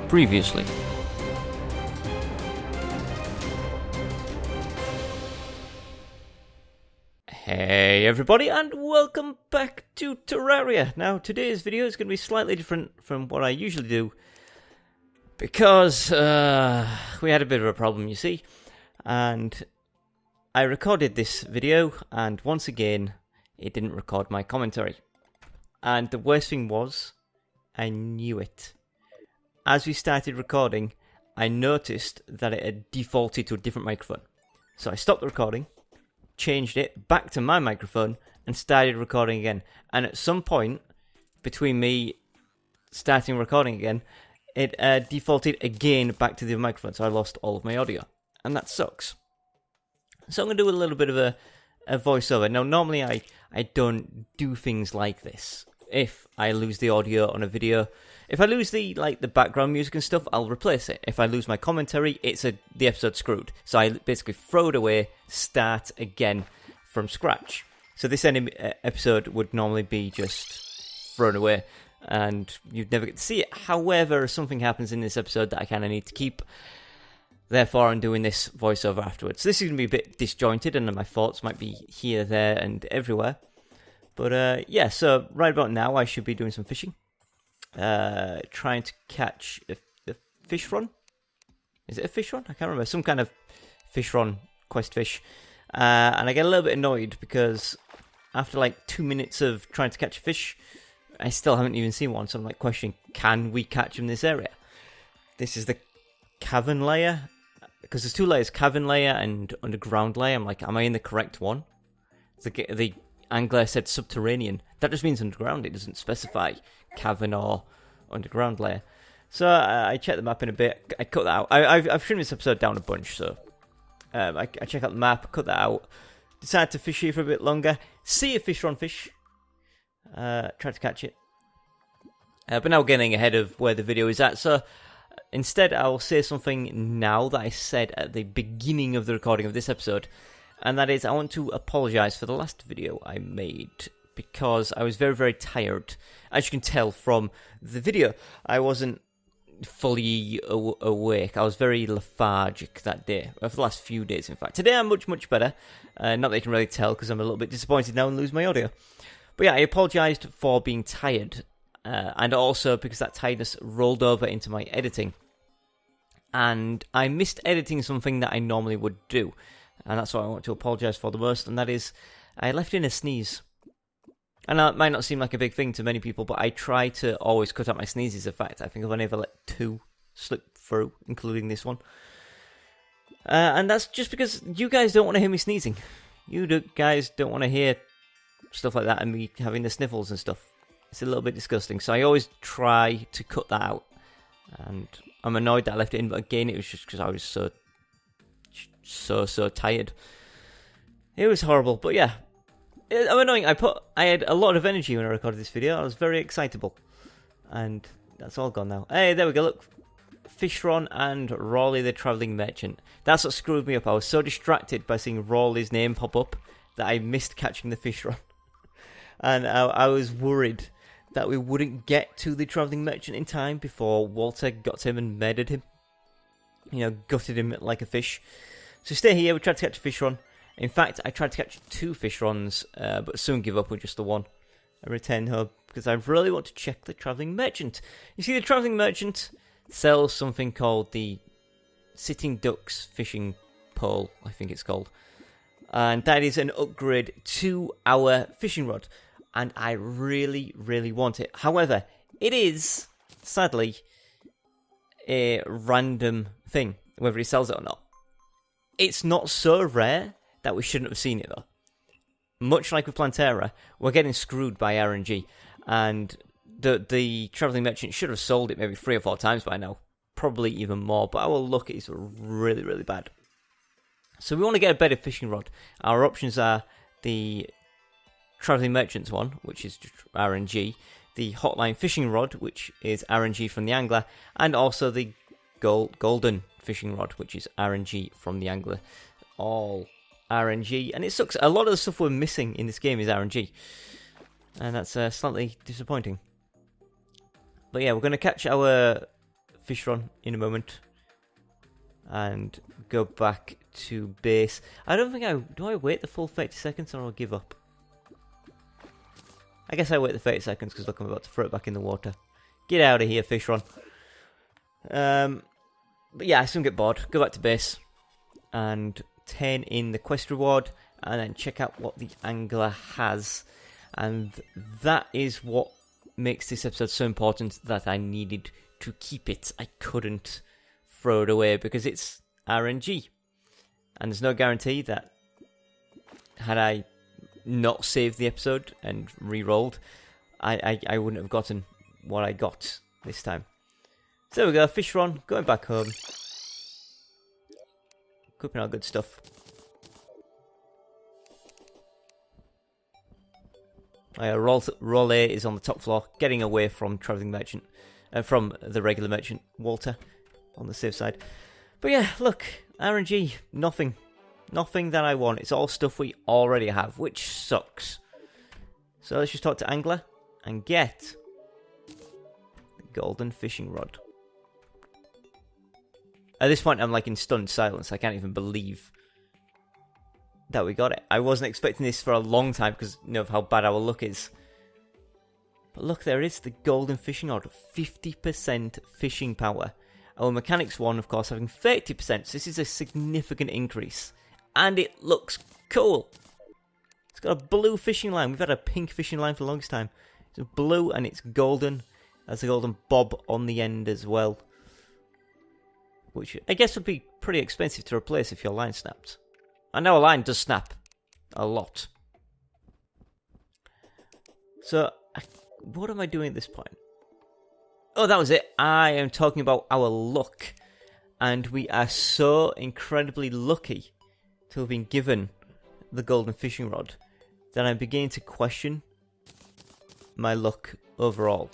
Previously. Hey everybody, and welcome back to Terraria. Now today's video is going to be slightly different from what I usually do, because we had a bit of a problem, you see, and I recorded this video, and once again it didn't record my commentary. And the worst thing was, I knew it. As we started recording, I noticed that it had defaulted to a different microphone. So I stopped the recording, changed it back to my microphone, and started recording again. And at some point, between me starting recording again, it defaulted again back to the microphone, so I lost all of my audio. And that sucks. So I'm going to do a little bit of a voiceover. Now, normally I don't do things like this. If I lose the audio on a video, if I lose the background music and stuff, I'll replace it. If I lose my commentary, the episode's screwed. So I basically throw it away, start again from scratch. So this episode would normally be just thrown away, and you'd never get to see it. However, something happens in this episode that I kind of need to keep. Therefore, I'm doing this voiceover afterwards. So this is going to be a bit disjointed, and my thoughts might be here, there, and everywhere. But yeah, so right about now, I should be doing some fishing. Trying to catch a fish run. Is it a fish run? I can't remember. Some kind of fish run, quest fish. And I get a little bit annoyed because after like 2 minutes of trying to catch a fish, I still haven't even seen one. So I'm like questioning, can we catch them in this area? This is the cavern layer. Because there's two layers, cavern layer and underground layer. I'm like, am I in the correct one? The angler said subterranean. That just means underground. It doesn't specify cavern or underground layer. So I checked the map in a bit. I cut that out. I've trimmed this episode down a bunch. So I check out the map, cut that out. Decided to fish here for a bit longer. See a fish on fish. Try to catch it. But now getting ahead of where the video is at. So instead, I'll say something now that I said at the beginning of the recording of this episode. And that is, I want to apologise for the last video I made, because I was very, very tired. As you can tell from the video, I wasn't fully awake. I was very lethargic that day, for the last few days, in fact. Today I'm much, much better. Not that you can really tell, because I'm a little bit disappointed now and lose my audio. But yeah, I apologised for being tired, and also because that tiredness rolled over into my editing. And I missed editing something that I normally would do. And that's what I want to apologise for the most, and that is, I left in a sneeze. And that might not seem like a big thing to many people, but I try to always cut out my sneezes. In fact, I think I've only ever let 2 slip through, including this one. And that's just because you guys don't want to hear me sneezing. Guys don't want to hear stuff like that and me having the sniffles and stuff. It's a little bit disgusting, so I always try to cut that out. And I'm annoyed that I left it in, but again, it was just because I was so tired. It was horrible, but yeah, I'm annoying. I had a lot of energy when I recorded this video. I was very excitable, and that's all gone now. Hey, there we go. Look, Fishron and Rawley the Travelling Merchant. That's what screwed me up. I was so distracted by seeing Rawley's name pop up that I missed catching the Fishron, and I was worried that we wouldn't get to the Travelling Merchant in time before Walter got to him and murdered him. You know, gutted him like a fish. So stay here, we tried to catch a fish run. In fact, I tried to catch 2 fish runs, but soon give up with just the one. I returned home because I really want to check the Travelling Merchant. You see, the Travelling Merchant sells something called the Sitting Ducks Fishing Pole, I think it's called. And that is an upgrade to our fishing rod. And I really, really want it. However, it is, sadly, a random thing, whether he sells it or not. It's not so rare that we shouldn't have seen it, though. Much like with Plantera, we're getting screwed by RNG, and the Travelling Merchant should have sold it maybe 3 or 4 times by now, probably even more, but our luck is really, really bad. So we want to get a better fishing rod. Our options are the Travelling Merchant's one, which is RNG, the Hotline Fishing Rod, which is RNG from the angler, and also the Golden Fishing Rod, which is RNG from the angler. All RNG, and it sucks. A lot of the stuff we're missing in this game is RNG, and that's slightly disappointing. But yeah, we're going to catch our fish run in a moment and go back to base. I don't think do I wait the full 30 seconds or I'll give up? I guess I wait the 30 seconds because look, I'm about to throw it back in the water. Get out of here, fish run. But yeah, I soon get bored. Go back to base and turn in the quest reward and then check out what the angler has. And that is what makes this episode so important, that I needed to keep it. I couldn't throw it away because it's RNG. And there's no guarantee that had I not saved the episode and re-rolled, I wouldn't have gotten what I got this time. So there we go, fish run, going back home. Cooking our good stuff. Roll A is on the top floor, getting away from travelling merchant, from the regular merchant, Walter, on the safe side. But yeah, look, RNG, nothing that I want. It's all stuff we already have, which sucks. So let's just talk to Angler and get the golden fishing rod. At this point, I'm like in stunned silence. I can't even believe that we got it. I wasn't expecting this for a long time because of how bad our luck is. But look, there is the golden fishing rod, 50% fishing power. Our mechanics one, of course, having 30%. So this is a significant increase. And it looks cool. It's got a blue fishing line. We've had a pink fishing line for the longest time. It's blue and it's golden. There's a golden bob on the end as well. Which I guess would be pretty expensive to replace if your line snapped. I know a line does snap a lot. So, what am I doing at this point? Oh, that was it. I am talking about our luck. And we are so incredibly lucky to have been given the golden fishing rod that I'm beginning to question my luck overall.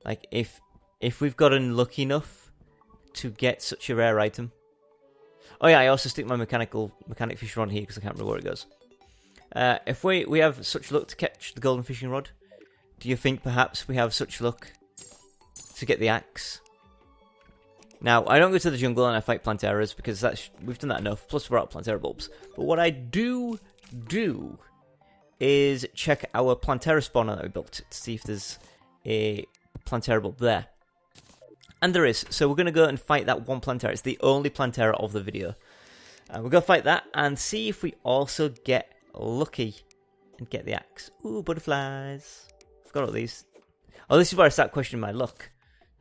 Like, if we've gotten lucky enough to get such a rare item. Oh yeah, I also stick my mechanic fish rod here because I can't remember where it goes. If we have such luck to catch the golden fishing rod, do you think perhaps we have such luck to get the axe? Now, I don't go to the jungle and I fight Planteras because we've done that enough, plus we're out of Plantera bulbs. But what I do is check our Plantera spawner that we built to see if there's a Plantera bulb there. And there is, so we're going to go and fight that one Plantera. It's the only Plantera of the video. We'll go fight that and see if we also get lucky and get the axe. Ooh, butterflies. Forgot all these. Oh, this is where I start questioning my luck.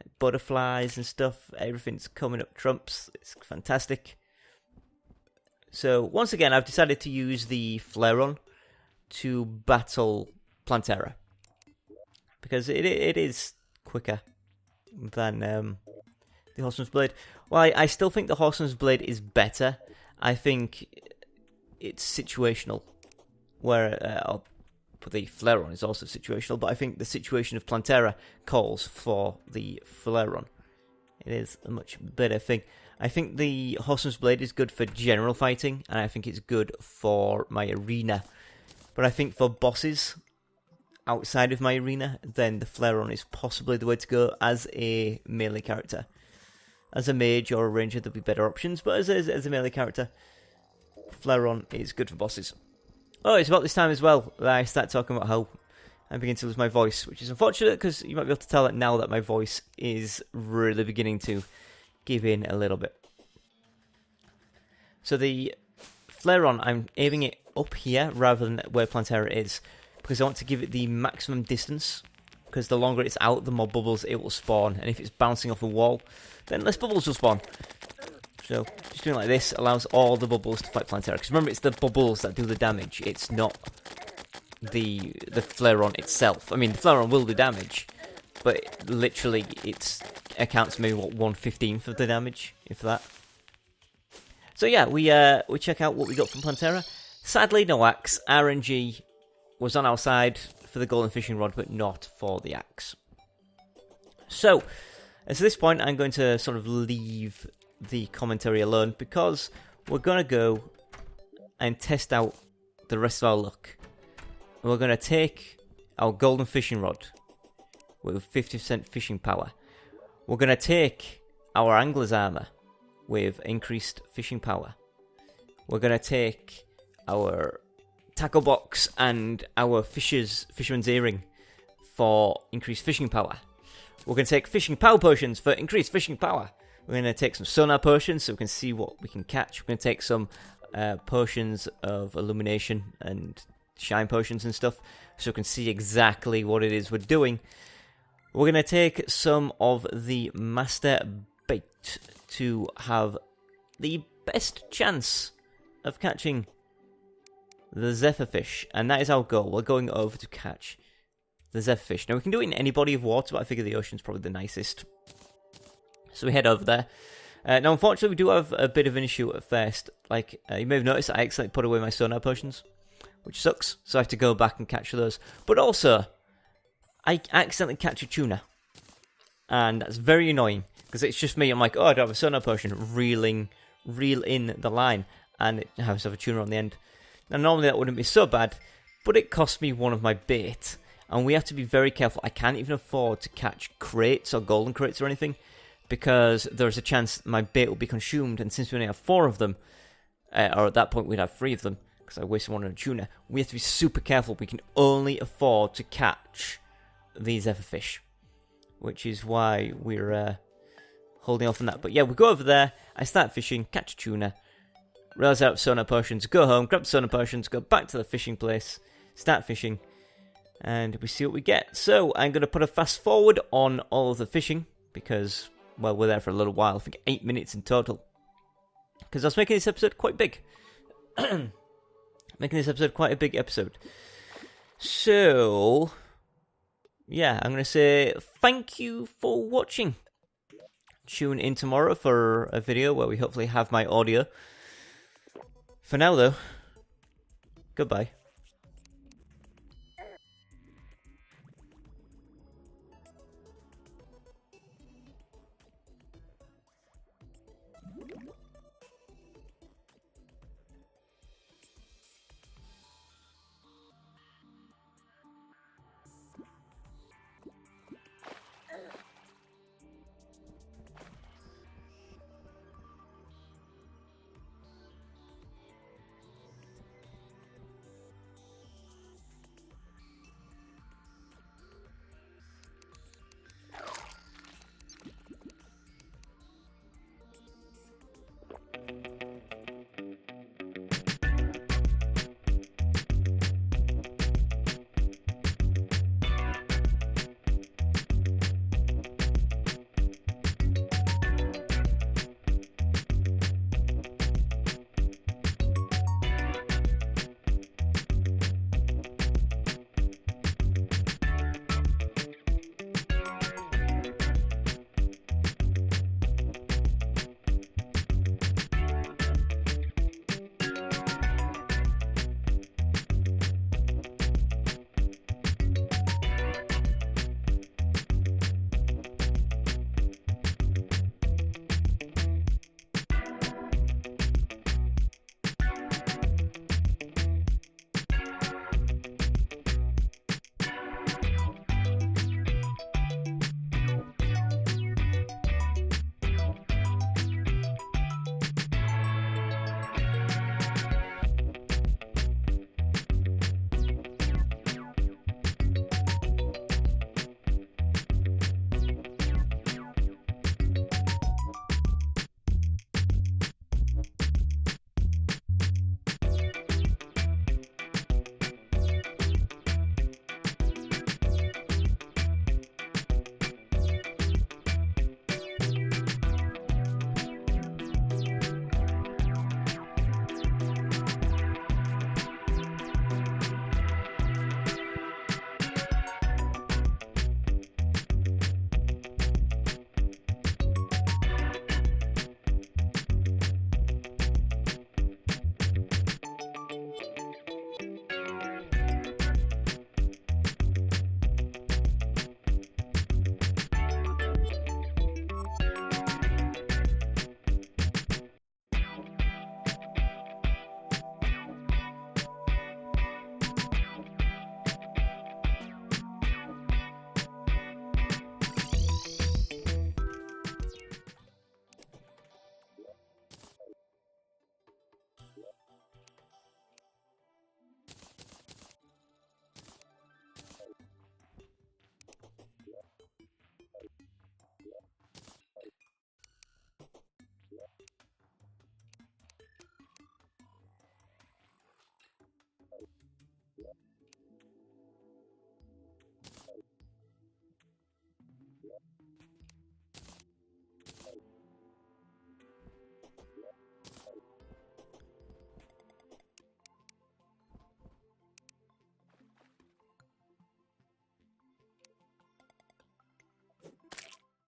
Like butterflies and stuff, everything's coming up trumps. It's fantastic. So, once again, I've decided to use the Flare-On to battle Plantera. Because it is quicker than the Horseman's Blade. Well, I still think the Horseman's Blade is better. I think it's situational. Where I'll put the Flare-On is also situational, but I think the situation of Plantera calls for the Flare-On. It is a much better thing. I think the Horseman's Blade is good for general fighting, and I think it's good for my arena. But I think for bosses outside of my arena, then the Flare-On is possibly the way to go as a melee character. As a mage or a ranger, there'll be better options, but as a melee character, Flare-On is good for bosses. Oh, it's about this time as well that I start talking about how I'm beginning to lose my voice, which is unfortunate because you might be able to tell that now that my voice is really beginning to give in a little bit. So the Flare-On, I'm aiming it up here rather than where Plantera is, because I want to give it the maximum distance, because the longer it's out, the more bubbles it will spawn, and if it's bouncing off a wall, then less bubbles will spawn. So, just doing like this allows all the bubbles to fight Plantera, because remember, it's the bubbles that do the damage, it's not the Flare-On itself. I mean, the Flare-On will do damage, but literally, it accounts maybe, 1/15 of the damage, if that. So yeah, we check out what we got from Plantera. Sadly, no axe. RNG was on our side for the golden fishing rod, but not for the axe. So, at this point, I'm going to sort of leave the commentary alone, because we're going to go and test out the rest of our luck. And we're going to take our golden fishing rod with 50% fishing power. we're going to take our angler's armor with increased fishing power. We're going to take our tackle box and our fisherman's earring for increased fishing power. We're going to take fishing power potions for increased fishing power. We're going to take some sonar potions so we can see what we can catch. We're going to take some potions of illumination and shine potions and stuff so we can see exactly what it is we're doing. We're going to take some of the master bait to have the best chance of catching the Zephyr Fish, and that is our goal. We're going over to catch the Zephyr Fish. Now, we can do it in any body of water, but I figure the ocean's probably the nicest. So we head over there. Now, unfortunately, we do have a bit of an issue at first. Like, you may have noticed, I accidentally put away my sonar potions, which sucks, so I have to go back and catch those. But also, I accidentally catch a tuna, and that's very annoying, because it's just me. I'm like, oh, I don't have a sonar potion, reel in the line, and it has to have a tuna on the end. Now, normally that wouldn't be so bad, but it cost me one of my bait, and we have to be very careful. I can't even afford to catch crates or golden crates or anything, because there's a chance my bait will be consumed, and since we only have 4 of them, or at that point we'd have 3 of them, because I wasted one on a tuna, we have to be super careful. We can only afford to catch these Zephyr Fish, which is why we're holding off on that. But yeah, we go over there, I start fishing, catch a tuna, realize out of sonar potions, go home, grab the sonar potions, go back to the fishing place, start fishing, and we see what we get. So I'm going to put a fast forward on all of the fishing, because, well, we're there for a little while, I think 8 minutes in total, because I was making this episode quite big. Making this episode quite a big episode. So, yeah, I'm going to say thank you for watching. Tune in tomorrow for a video where we hopefully have my audio. For now, though, goodbye.